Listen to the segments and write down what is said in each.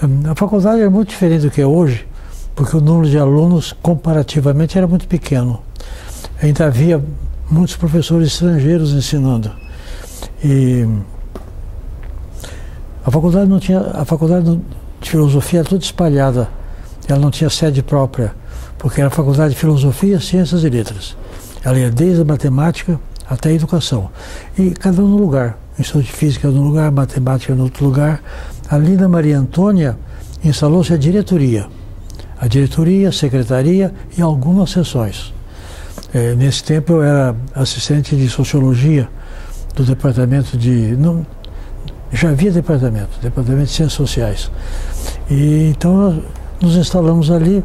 A faculdade era muito diferente do que é hoje, porque o número de alunos comparativamente era muito pequeno. Ainda havia muitos professores estrangeiros ensinando. E a faculdade de filosofia era toda espalhada, ela não tinha sede própria, porque era a faculdade de filosofia, ciências e letras. Ela ia desde a matemática até a educação. E cada um no lugar. O Instituto de Física num lugar, matemática no outro lugar. Ali na Maria Antônia instalou-se a diretoria, a secretaria e algumas sessões. Nesse tempo eu era assistente de sociologia do departamento de... Não, já havia departamento de ciências sociais. E então nos instalamos ali,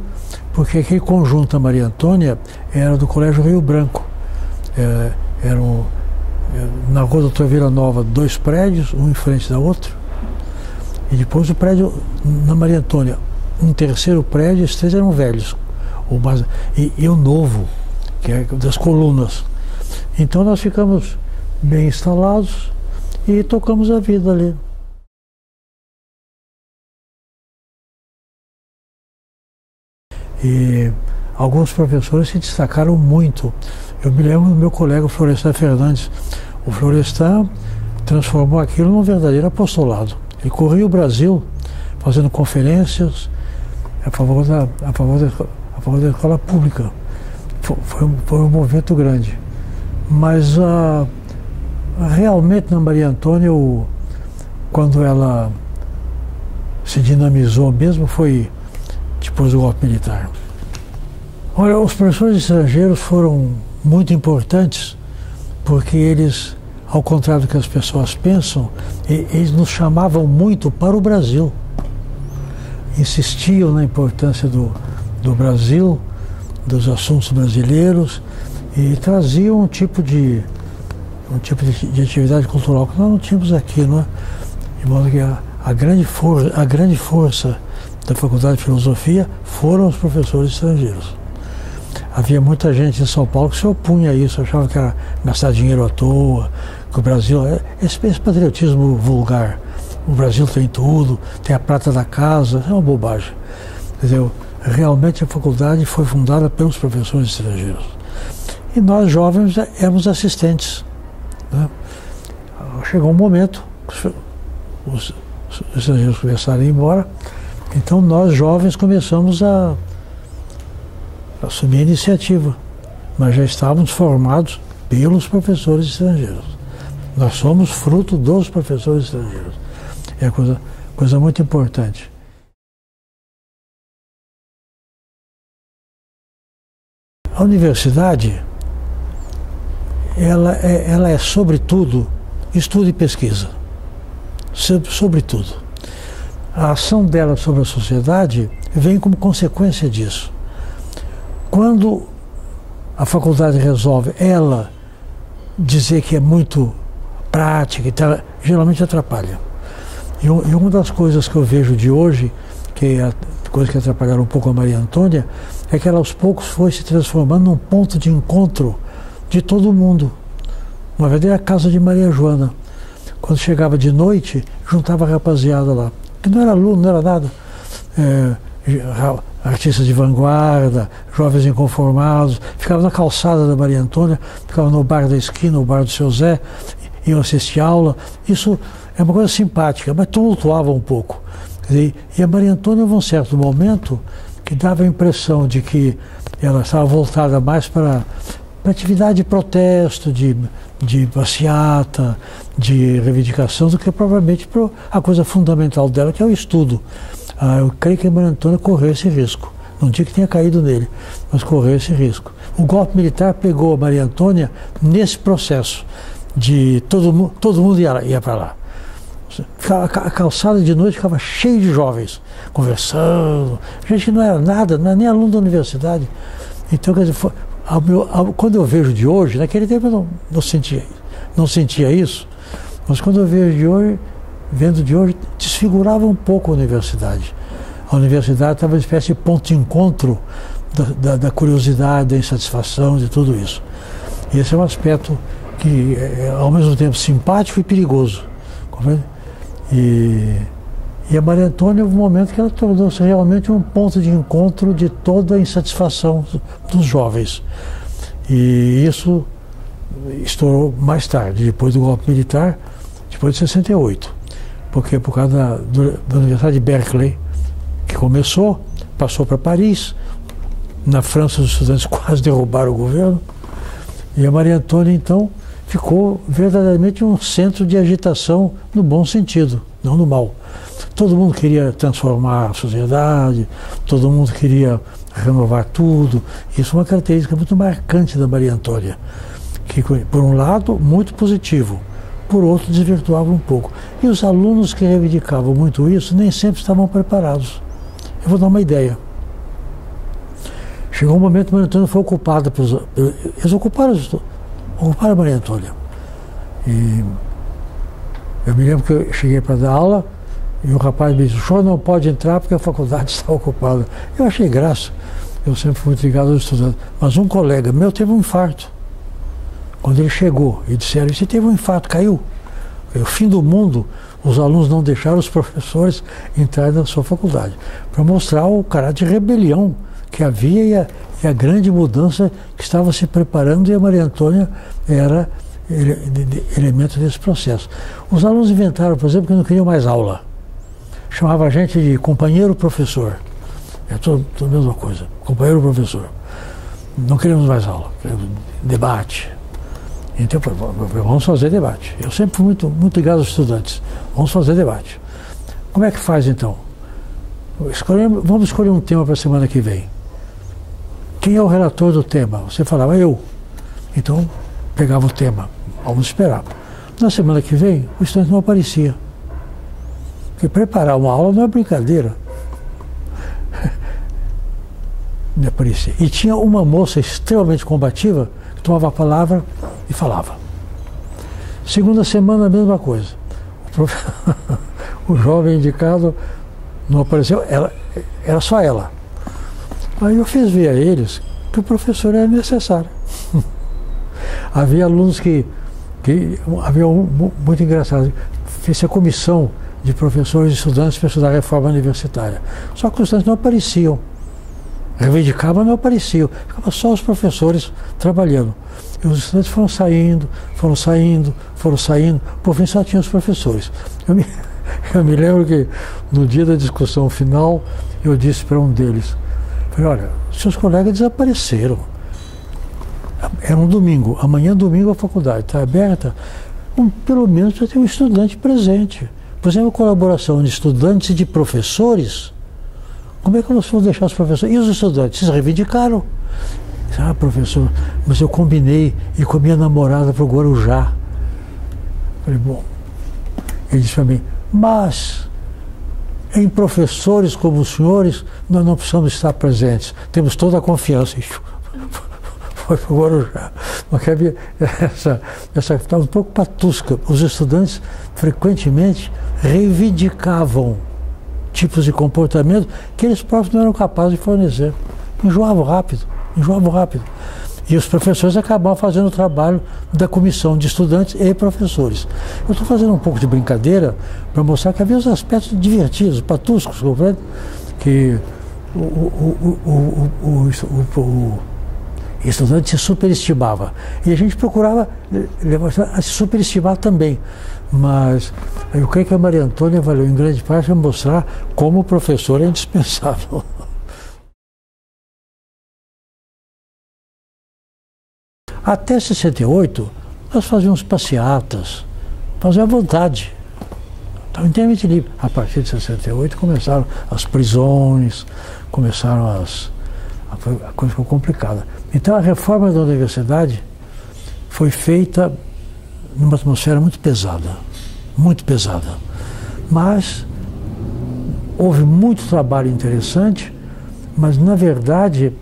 porque aquele conjunto da Maria Antônia era do Colégio Rio Branco. Na rua Doutor Vila Nova, 2 prédios, um em frente da outro. E depois o prédio na Maria Antônia, um terceiro prédio, esses 3 eram velhos. E o novo, que é das colunas. Então nós ficamos bem instalados e tocamos a vida ali. E alguns professores se destacaram muito. Eu me lembro do meu colega Florestan Fernandes. O Florestan transformou aquilo num verdadeiro apostolado. Ele corria o Brasil fazendo conferências a favor da escola pública. Foi um movimento grande. Mas realmente na Maria Antônia, quando ela se dinamizou mesmo, foi depois do golpe militar. Olha, os professores estrangeiros foram muito importantes, porque eles, ao contrário do que as pessoas pensam, eles nos chamavam muito para o Brasil. Insistiam na importância do Brasil, dos assuntos brasileiros, e traziam um tipo de atividade cultural que nós não tínhamos aqui, não é? De modo que a grande força da Faculdade de Filosofia foram os professores estrangeiros. Havia muita gente em São Paulo que se opunha a isso, achava que era gastar dinheiro à toa, que o Brasil... Esse patriotismo vulgar. O Brasil tem tudo, tem a prata da casa, é uma bobagem. Quer dizer, realmente a faculdade foi fundada pelos professores estrangeiros. E nós, jovens, éramos assistentes, né? Chegou um momento, os estrangeiros começaram a ir embora, então nós, jovens, começamos a assumir a iniciativa, mas já estávamos formados pelos professores estrangeiros. Nós somos fruto dos professores estrangeiros. É coisa muito importante. A universidade, ela é sobretudo estudo e pesquisa, sobretudo. A ação dela sobre a sociedade vem como consequência disso. Quando a faculdade resolve ela dizer que é muito prática, então, geralmente atrapalha. E uma das coisas que eu vejo de hoje, que é a coisa que atrapalharam um pouco a Maria Antônia, é que ela aos poucos foi se transformando num ponto de encontro de todo mundo. Uma verdadeira casa de Maria Joana. Quando chegava de noite, juntava a rapaziada lá, que não era aluno, não era nada. Artistas de vanguarda, jovens inconformados, ficava na calçada da Maria Antônia, ficava no bar da esquina, no bar do seu Zé, iam assistir aula. Isso é uma coisa simpática, mas tumultuava um pouco. Quer dizer, e a Maria Antônia, em um certo momento, que dava a impressão de que ela estava voltada mais para atividade de protesto, de passeata, de reivindicação, do que provavelmente para a coisa fundamental dela, que é o estudo. Eu creio que a Maria Antônia correu esse risco. Não tinha que tenha caído nele, mas correu esse risco. O golpe militar pegou a Maria Antônia nesse processo de todo mundo ia para lá. A calçada de noite ficava cheia de jovens, conversando. Gente que não era nada, não era nem aluno da universidade. Então, quer dizer, quando eu vejo de hoje, naquele tempo eu não sentia isso, mas quando eu vejo de hoje, vendo de hoje, desfigurava um pouco a universidade. A universidade estava uma espécie de ponto de encontro da curiosidade, da insatisfação, de tudo isso. E esse é um aspecto que é ao mesmo tempo simpático e perigoso. E E a Maria Antônia houve um momento que ela tornou-se realmente um ponto de encontro de toda a insatisfação dos jovens. E isso estourou mais tarde, depois do golpe militar, depois de 68. Porque por causa da Universidade de Berkeley, que começou, passou para Paris. Na França, os estudantes quase derrubaram o governo. E a Maria Antônia, então, ficou verdadeiramente um centro de agitação no bom sentido, não no mal. Todo mundo queria transformar a sociedade, todo mundo queria renovar tudo. Isso é uma característica muito marcante da Maria Antônia, que, por um lado, muito positivo, por outro, desvirtuava um pouco. E os alunos que reivindicavam muito isso nem sempre estavam preparados. Eu vou dar uma ideia. Chegou um momento que a Maria Antônia foi ocupada eles ocuparam a Maria Antônia. E eu me lembro que eu cheguei para dar aula e o rapaz me disse: o senhor não pode entrar porque a faculdade está ocupada. Eu achei graça, eu sempre fui muito ligado aos estudantes. Mas um colega meu teve um infarto. Quando ele chegou e disseram: você teve um infarto, caiu. O fim do mundo, os alunos não deixaram os professores entrar na sua faculdade, para mostrar o caráter de rebelião que havia e a grande mudança que estava se preparando, e a Maria Antônia era elemento desse processo. Os alunos inventaram, por exemplo, que não queriam mais aula. Chamava a gente de companheiro professor. É tudo a mesma coisa, companheiro professor. Não queremos mais aula, queremos debate. Então, vamos fazer debate. Eu sempre fui muito ligado aos estudantes. Vamos fazer debate. Como é que faz, então? Vamos escolher um tema para a semana que vem. Quem é o relator do tema? Você falava: eu. Então, pegava o tema. Vamos esperar. Na semana que vem, o estudante não aparecia. Porque preparar uma aula não é brincadeira. Não aparecia. E tinha uma moça extremamente combativa que tomava a palavra e falava. Segunda semana, a mesma coisa. O jovem indicado não apareceu, era só ela. Aí eu fiz ver a eles que o professor era necessário. Havia alunos que havia muito engraçado, fez a comissão de professores e estudantes para estudar a reforma universitária. Só que os estudantes não apareciam. Reivindicavam, não apareciam. Ficavam só os professores trabalhando. E os estudantes foram saindo, por fim só tinha os professores. Eu me lembro que no dia da discussão final, eu disse para um deles: falei, olha, seus colegas desapareceram. Era um domingo, amanhã domingo a faculdade está aberta, pelo menos já tem um estudante presente. Por exemplo, a colaboração de estudantes e de professores. Como é que nós vamos deixar os professores? E os estudantes? Vocês reivindicaram. Ah, professor, mas eu combinei e com a minha namorada para o Guarujá. Falei, bom. Ele disse para mim: mas em professores como os senhores, nós não precisamos estar presentes. Temos toda a confiança. Foi para o Guarujá. Porque havia essa estava um pouco patusca. Os estudantes frequentemente reivindicavam tipos de comportamento que eles próprios não eram capazes de fornecer. Enjoavam rápido. E os professores acabavam fazendo o trabalho da comissão de estudantes e professores. Eu estou fazendo um pouco de brincadeira para mostrar que havia os aspectos divertidos, patuscos, que o estudante se superestimava. E a gente procurava se superestimar também. Mas eu creio que a Maria Antônia valeu em grande parte para mostrar como o professor é indispensável. Até 68, nós fazíamos passeatas, fazíamos à vontade. Estava inteiramente livre. A partir de 68 começaram as prisões, a coisa ficou complicada. Então a reforma da universidade foi feita numa atmosfera muito pesada. Mas houve muito trabalho interessante, mas na verdade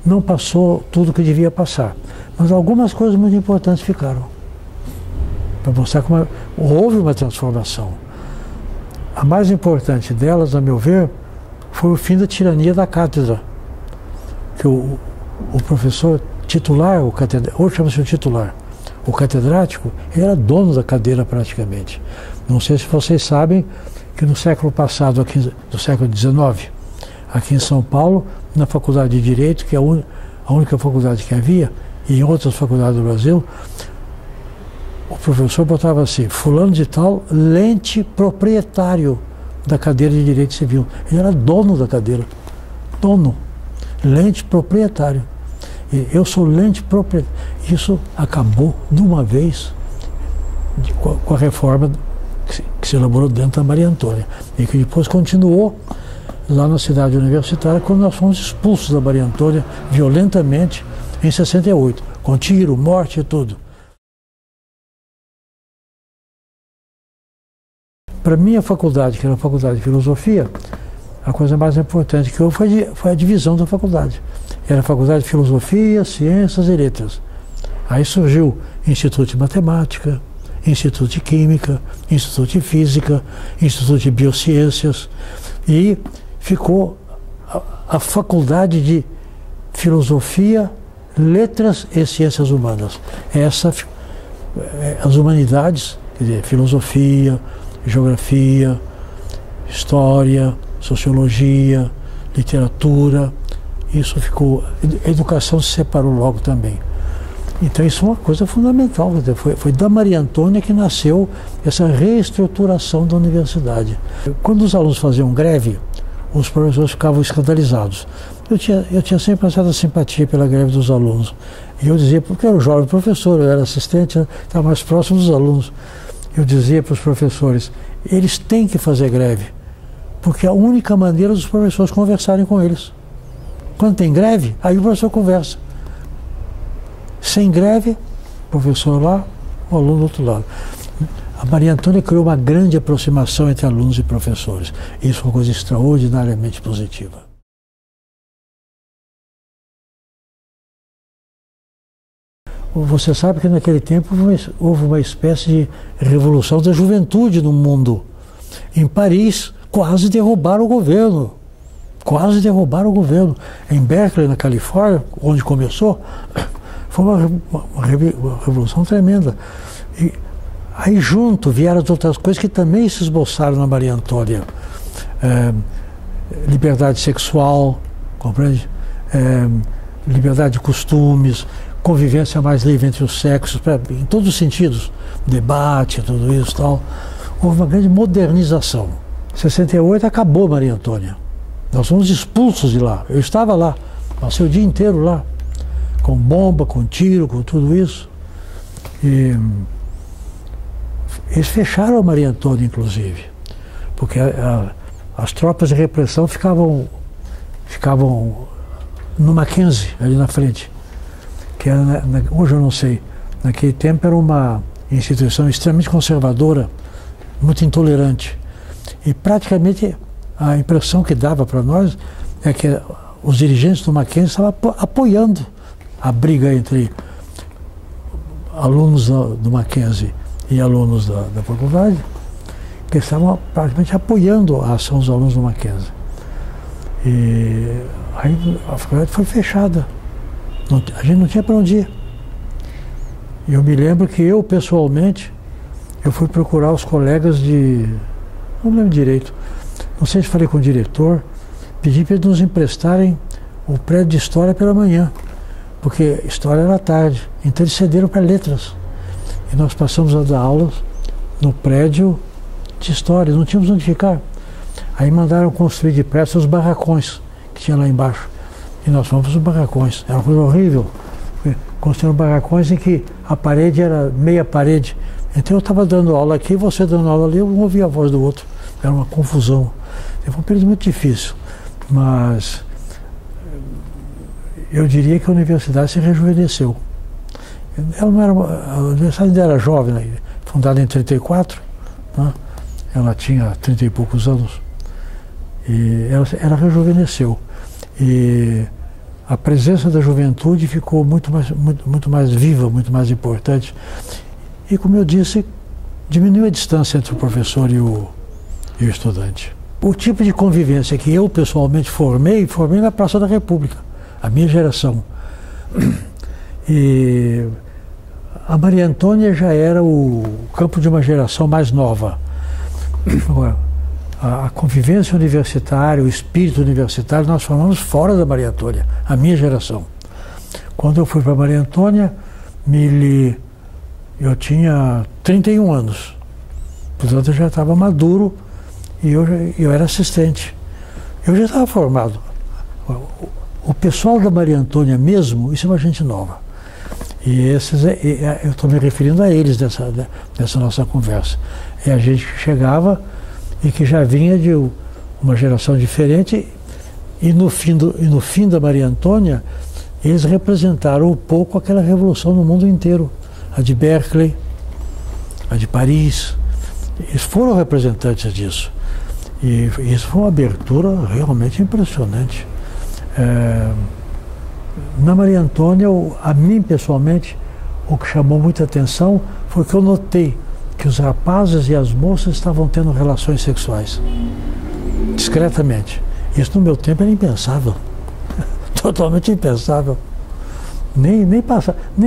não passou tudo o que devia passar. Mas algumas coisas muito importantes ficaram, para mostrar como houve uma transformação. A mais importante delas, a meu ver, foi o fim da tirania da cátedra. Que o professor titular, hoje chama-se o titular, o catedrático, ele era dono da cadeira praticamente. Não sei se vocês sabem que no século passado, aqui, do século XIX, aqui em São Paulo, na Faculdade de Direito, que é a única faculdade que havia, e em outras faculdades do Brasil, o professor botava assim: fulano de tal, lente proprietário da cadeira de Direito Civil. Ele era dono da cadeira. Dono. Lente proprietário. E eu sou lente proprietário. Isso acabou de uma vez com a reforma que se elaborou dentro da Maria Antônia. E que depois continuou lá na cidade universitária, quando nós fomos expulsos da Maria Antônia violentamente em 68, com tiro, morte e tudo. Para mim, a faculdade, que era a Faculdade de Filosofia, a coisa mais importante que houve foi a divisão da faculdade. Era a Faculdade de Filosofia, Ciências e Letras. Aí surgiu Instituto de Matemática, Instituto de Química, Instituto de Física, Instituto de Biociências, e ficou a Faculdade de Filosofia, Letras e Ciências Humanas. As humanidades, quer dizer, filosofia, geografia, história, sociologia, literatura, isso ficou. A educação se separou logo também. Então isso é uma coisa fundamental. Foi da Maria Antônia que nasceu essa reestruturação da universidade. Quando os alunos faziam greve, os professores ficavam escandalizados. Eu tinha sempre essa simpatia pela greve dos alunos. E eu dizia, porque eu era um jovem professor, eu era assistente, estava mais próximo dos alunos. Eu dizia para os professores: eles têm que fazer greve, porque é a única maneira dos professores conversarem com eles. Quando tem greve, aí o professor conversa. Sem greve, o professor lá, o aluno do outro lado. A Maria Antônia criou uma grande aproximação entre alunos e professores. Isso é uma coisa extraordinariamente positiva. Você sabe que naquele tempo houve uma espécie de revolução da juventude no mundo. Em Paris, quase derrubaram o governo. Quase derrubaram o governo. Em Berkeley, na Califórnia, onde começou, foi uma revolução tremenda. E aí junto vieram as outras coisas que também se esboçaram na Maria Antônia. Liberdade sexual, compreende? Liberdade de costumes, convivência mais livre entre os sexos, em todos os sentidos, debate, tudo isso e tal. Houve uma grande modernização. Em 68 acabou Maria Antônia. Nós fomos expulsos de lá. Eu estava lá, passei o dia inteiro lá, com bomba, com tiro, com tudo isso. E eles fecharam a Maria Antônia, inclusive, porque as tropas de repressão ficavam no Mackenzie, ali na frente. Que era, hoje eu não sei, naquele tempo era uma instituição extremamente conservadora, muito intolerante. E praticamente a impressão que dava para nós é que os dirigentes do Mackenzie estavam apoiando a briga entre alunos do Mackenzie e alunos da faculdade, que estavam praticamente apoiando a ação dos alunos do Mackenzie. E aí a faculdade foi fechada. A gente não tinha para onde ir. E eu me lembro que eu, pessoalmente, eu fui procurar os colegas não me lembro direito, não sei se falei com o diretor, pedi para eles nos emprestarem o prédio de História pela manhã, porque História era tarde, então eles cederam para Letras. E nós passamos a dar aulas no prédio de História, não tínhamos onde ficar. Aí mandaram construir depressa os barracões que tinha lá embaixo. E nós fomos para os barracões. Era uma coisa horrível. Construíram barracões em que a parede era meia parede. Então eu estava dando aula aqui, você dando aula ali, eu não ouvia a voz do outro. Era uma confusão. Foi um período muito difícil. Mas eu diria que a universidade se rejuvenesceu. Ela não era, a universidade ainda era jovem, né? Fundada em 34, né? Ela tinha 30 e poucos anos. E ela rejuvenesceu. E a presença da juventude ficou muito mais viva, muito mais importante. E, como eu disse, diminuiu a distância entre o professor e o estudante. O tipo de convivência que eu pessoalmente formei na Praça da República, a minha geração. E a Maria Antônia já era o campo de uma geração mais nova. Agora, a convivência universitária, o espírito universitário, nós formamos fora da Maria Antônia, a minha geração. Quando eu fui para Maria Antônia, eu tinha 31 anos. Portanto, eu já estava maduro e eu era assistente. Eu já estava formado. O pessoal da Maria Antônia mesmo, isso é uma gente nova. E eu estou me referindo a eles nessa nossa conversa. É a gente que chegava e que já vinha de uma geração diferente, e no fim da Maria Antônia, eles representaram um pouco aquela revolução no mundo inteiro. A de Berkeley, a de Paris. Eles foram representantes disso. E isso foi uma abertura realmente impressionante. Na Maria Antônia, a mim pessoalmente, o que chamou muita atenção foi que eu notei que os rapazes e as moças estavam tendo relações sexuais, discretamente. Isso no meu tempo era impensável, totalmente impensável. Nem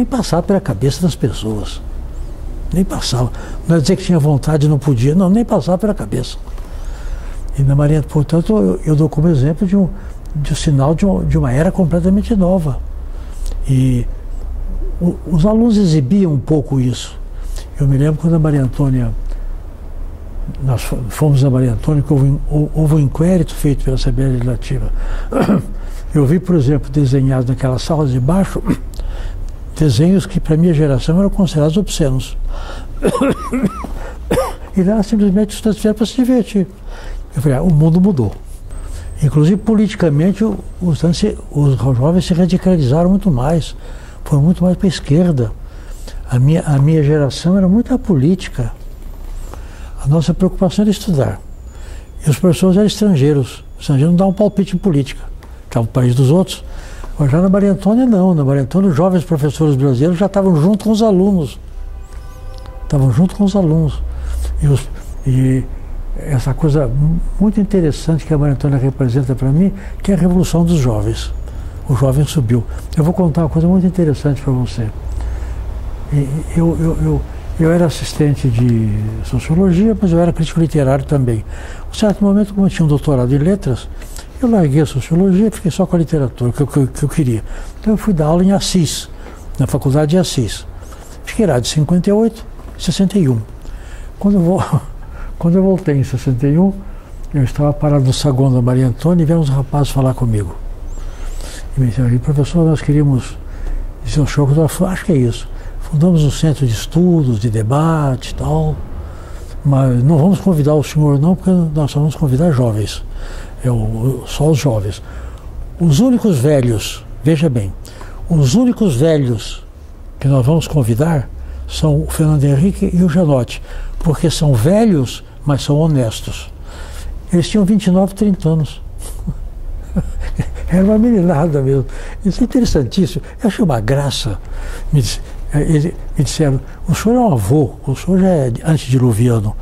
passar pela cabeça das pessoas. Nem passava. Não é dizer que tinha vontade e não podia, não, nem passava pela cabeça. E na Maria, portanto, eu dou como exemplo de um sinal de uma era completamente nova. E os alunos exibiam um pouco isso. Eu me lembro quando a Maria Antônia, nós fomos na Maria Antônia, que houve um inquérito feito pela Assembleia Legislativa. Eu vi, por exemplo, desenhados naquelas salas de baixo, desenhos que para a minha geração eram considerados obscenos. E lá simplesmente os estudantes vieram para se divertir. Eu falei, o mundo mudou. Inclusive, politicamente, os jovens se radicalizaram muito mais, foram muito mais para a esquerda. A minha geração era muito apolítica. A nossa preocupação era estudar. E os professores eram estrangeiros. Os estrangeiros não davam palpite em política, que é o país dos outros. Mas já na Maria Antônia, não. Na Maria Antônia, os jovens professores brasileiros já estavam junto com os alunos. E essa coisa muito interessante que a Maria Antônia representa para mim, que é a revolução dos jovens. O jovem subiu. Eu vou contar uma coisa muito interessante para você. Eu era assistente de sociologia, mas eu era crítico literário também. Em um certo momento, como eu tinha um doutorado em letras, eu larguei a sociologia e fiquei só com a literatura, que eu queria. Então eu fui dar aula em Assis, na faculdade de Assis. Fiquei lá de 58 a 61. Quando eu voltei em 61, eu estava parado no saguão da Maria Antônia e vieram uns rapazes falar comigo. E me disseram, professor, nós queríamos dizer um show, eu falei, acho que é isso. Fundamos um centro de estudos, de debate e tal, mas não vamos convidar o senhor não, porque nós só vamos convidar jovens, só os jovens. Os únicos velhos, veja bem, os únicos velhos que nós vamos convidar são o Fernando Henrique e o Janotti, porque são velhos, mas são honestos. Eles tinham 29, 30 anos. Era uma meninada mesmo. Isso é interessantíssimo. Eu achei uma graça. Eles me disseram, o senhor é um avô, o senhor já é antediluviano,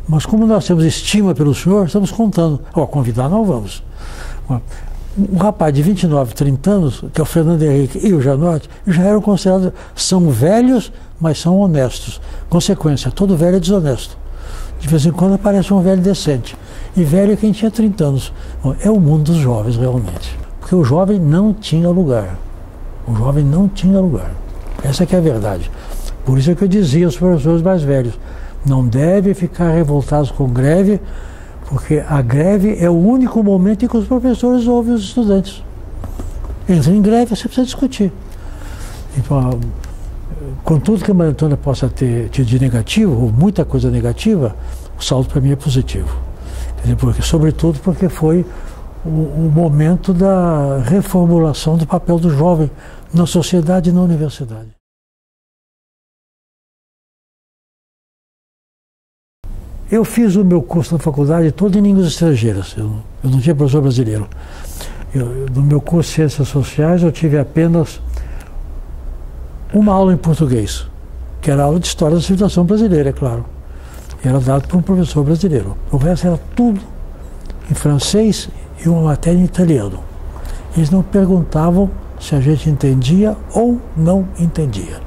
mas como nós temos estima pelo senhor, estamos contando. Convidar não vamos. Um rapaz de 29, 30 anos, que é o Fernando Henrique e o Janotti, já eram considerados, são velhos, mas são honestos. Consequência, todo velho é desonesto. De vez em quando aparece um velho decente. E velho é quem tinha 30 anos. Bom, é o mundo dos jovens, realmente. Porque o jovem não tinha lugar. O jovem não tinha lugar. Essa que é a verdade. Por isso é que eu dizia aos professores mais velhos, não devem ficar revoltados com greve, porque a greve é o único momento em que os professores ouvem os estudantes. Entra em greve, você precisa discutir. Então, com tudo que a Maria Antônia possa ter tido de negativo, ou muita coisa negativa, o saldo para mim é positivo. Sobretudo porque foi o momento da reformulação do papel do jovem na sociedade e na universidade. Eu fiz o meu curso na faculdade todo em línguas estrangeiras. Eu não tinha professor brasileiro. No meu curso de Ciências Sociais eu tive apenas uma aula em português, que era a aula de História da Civilização Brasileira, é claro. E era dado por um professor brasileiro. O resto era tudo em francês e uma matéria em italiano. Eles não perguntavam se a gente entendia ou não entendia.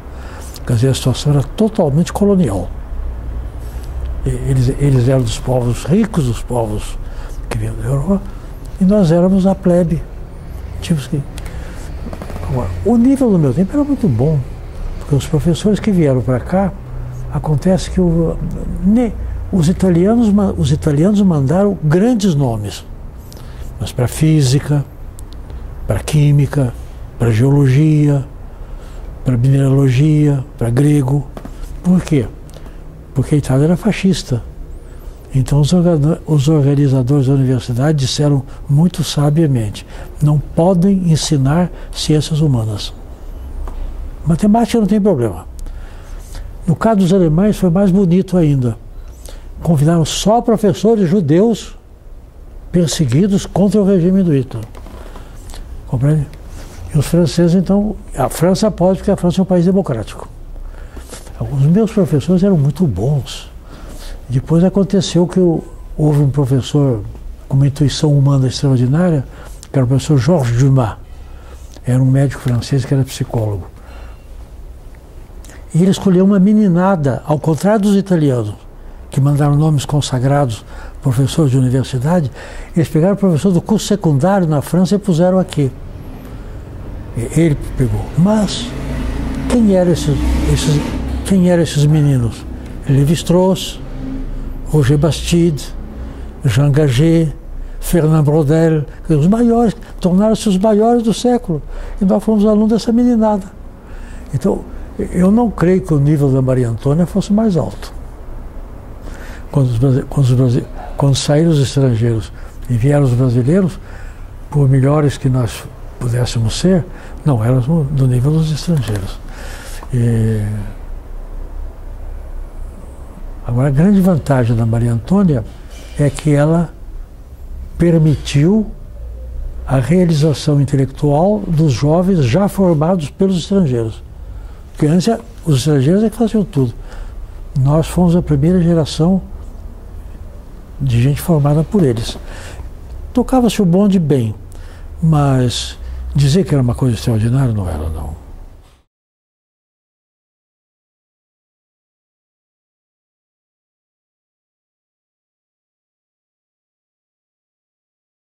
Quer dizer, a situação era totalmente colonial. Eles eram dos povos ricos, dos povos que vinham da Europa, e nós éramos a plebe. Agora, o nível do meu tempo era muito bom, porque os professores que vieram para cá, acontece que os italianos mandaram grandes nomes, mas para física, para química, para geologia, para mineralogia, para grego. Por quê? Porque a Itália era fascista. Então os organizadores da universidade disseram muito sabiamente: não podem ensinar ciências humanas. Matemática não tem problema. No caso dos alemães foi mais bonito ainda. Convidaram só professores judeus perseguidos contra o regime do Hitler. Compreende? E os franceses, então, a França pode, porque a França é um país democrático. Os meus professores eram muito bons. Depois aconteceu que houve um professor com uma intuição humana extraordinária, que era o professor Georges Dumas. Era um médico francês que era psicólogo. E ele escolheu uma meninada, ao contrário dos italianos, que mandaram nomes consagrados, professores de universidade. Eles pegaram o professor do curso secundário na França e puseram aqui. Ele pegou. Mas quem eram esses meninos? Lévi-Strauss, Roger Bastide, Jean Gaget, Fernand Braudel, os maiores, tornaram-se os maiores do século. E nós fomos alunos dessa meninada. Então, eu não creio que o nível da Maria Antônia fosse mais alto. Quando saíram os estrangeiros e vieram os brasileiros, por melhores que nós pudéssemos ser, não éramos do nível dos estrangeiros. Agora, a grande vantagem da Maria Antônia é que ela permitiu a realização intelectual dos jovens já formados pelos estrangeiros. Porque antes os estrangeiros é que faziam tudo. Nós fomos a primeira geração de gente formada por eles. Tocava-se o bonde bem, mas dizer que era uma coisa extraordinária não era, não.